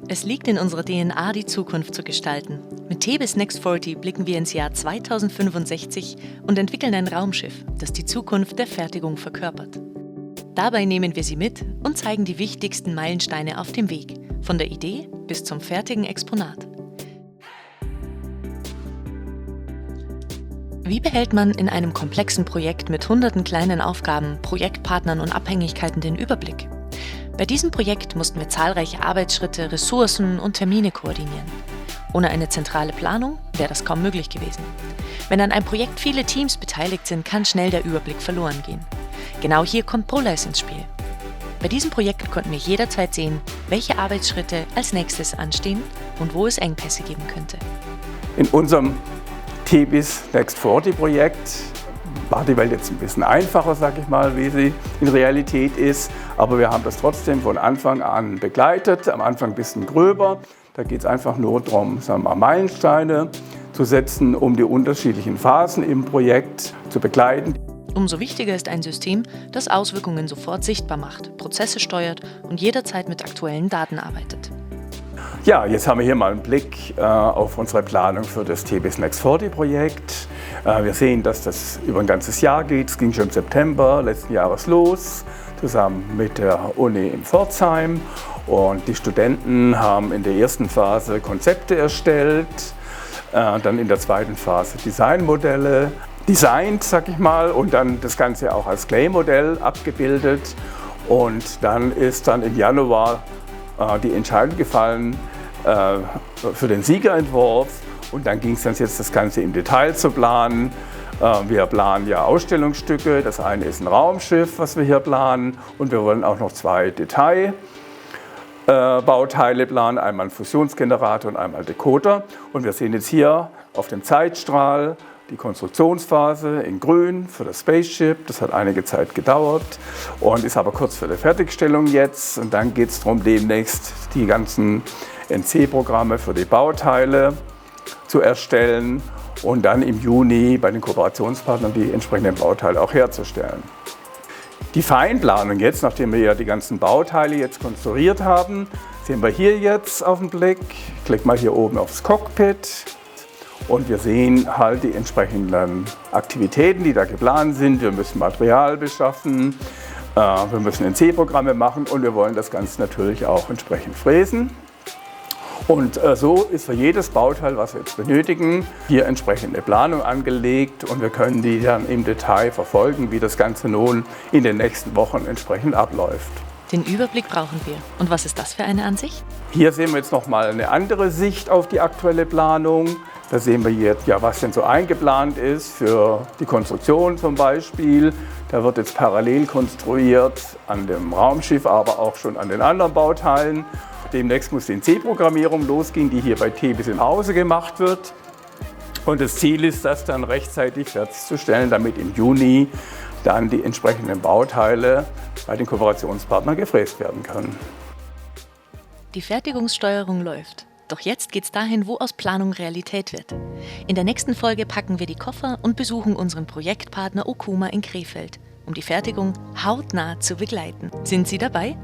Es liegt in unserer DNA, die Zukunft zu gestalten. Mit Tebis Next 40 blicken wir ins Jahr 2065 und entwickeln ein Raumschiff, das die Zukunft der Fertigung verkörpert. Dabei nehmen wir Sie mit und zeigen die wichtigsten Meilensteine auf dem Weg, von der Idee bis zum fertigen Exponat. Wie behält man in einem komplexen Projekt mit hunderten kleinen Aufgaben, Projektpartnern und Abhängigkeiten den Überblick? Bei diesem Projekt mussten wir zahlreiche Arbeitsschritte, Ressourcen und Termine koordinieren. Ohne eine zentrale Planung wäre das kaum möglich gewesen. Wenn an einem Projekt viele Teams beteiligt sind, kann schnell der Überblick verloren gehen. Genau hier kommt ProLice ins Spiel. Bei diesem Projekt konnten wir jederzeit sehen, welche Arbeitsschritte als nächstes anstehen und wo es Engpässe geben könnte. In unserem Tebis Next 40 Projekt war die Welt jetzt ein bisschen einfacher, sag ich mal, wie sie in Realität ist. Aber wir haben das trotzdem von Anfang an begleitet, am Anfang ein bisschen gröber. Da geht es einfach nur darum, sagen wir mal, Meilensteine zu setzen, um die unterschiedlichen Phasen im Projekt zu begleiten. Umso wichtiger ist ein System, das Auswirkungen sofort sichtbar macht, Prozesse steuert und jederzeit mit aktuellen Daten arbeitet. Ja, jetzt haben wir hier mal einen Blick auf unsere Planung für das Tebis Next 40 Projekt. Wir sehen, dass das über ein ganzes Jahr geht. Es ging schon im September letzten Jahres los, zusammen mit der Uni in Pforzheim. Und die Studenten haben in der ersten Phase Konzepte erstellt, dann in der zweiten Phase Designmodelle designt, sag ich mal, und dann das Ganze auch als Clay-Modell abgebildet. Und dann ist dann im Januar die Entscheidung gefallen für den Siegerentwurf. Und dann ging es dann jetzt das Ganze im Detail zu planen. Wir planen ja Ausstellungsstücke. Das eine ist ein Raumschiff, was wir hier planen. Und wir wollen auch noch 2 Detailbauteile planen. Einmal einen Fusionsgenerator und einmal Decoder. Und wir sehen jetzt hier auf dem Zeitstrahl die Konstruktionsphase in grün für das Spaceship. Das hat einige Zeit gedauert und ist aber kurz vor der Fertigstellung jetzt. Und dann geht es darum, demnächst die ganzen NC-Programme für die Bauteile zu erstellen und dann im Juni bei den Kooperationspartnern die entsprechenden Bauteile auch herzustellen. Die Feinplanung jetzt, nachdem wir ja die ganzen Bauteile jetzt konstruiert haben, sehen wir hier jetzt auf den Blick. Ich klicke mal hier oben aufs Cockpit. Und wir sehen halt die entsprechenden Aktivitäten, die da geplant sind. Wir müssen Material beschaffen, wir müssen NC-Programme machen und wir wollen das Ganze natürlich auch entsprechend fräsen. Und so ist für jedes Bauteil, was wir jetzt benötigen, hier entsprechende Planung angelegt und wir können die dann im Detail verfolgen, wie das Ganze nun in den nächsten Wochen entsprechend abläuft. Den Überblick brauchen wir. Und was ist das für eine Ansicht? Hier sehen wir jetzt nochmal eine andere Sicht auf die aktuelle Planung. Da sehen wir jetzt, ja, was denn so eingeplant ist für die Konstruktion zum Beispiel. Da wird jetzt parallel konstruiert an dem Raumschiff, aber auch schon an den anderen Bauteilen. Demnächst muss die NC-Programmierung losgehen, die hier bei Tebis im Hause gemacht wird. Und das Ziel ist, das dann rechtzeitig fertigzustellen, damit im Juni dann die entsprechenden Bauteile bei den Kooperationspartnern gefräst werden können. Die Fertigungssteuerung läuft. Doch jetzt geht's dahin, wo aus Planung Realität wird. In der nächsten Folge packen wir die Koffer und besuchen unseren Projektpartner Okuma in Krefeld, um die Fertigung hautnah zu begleiten. Sind Sie dabei?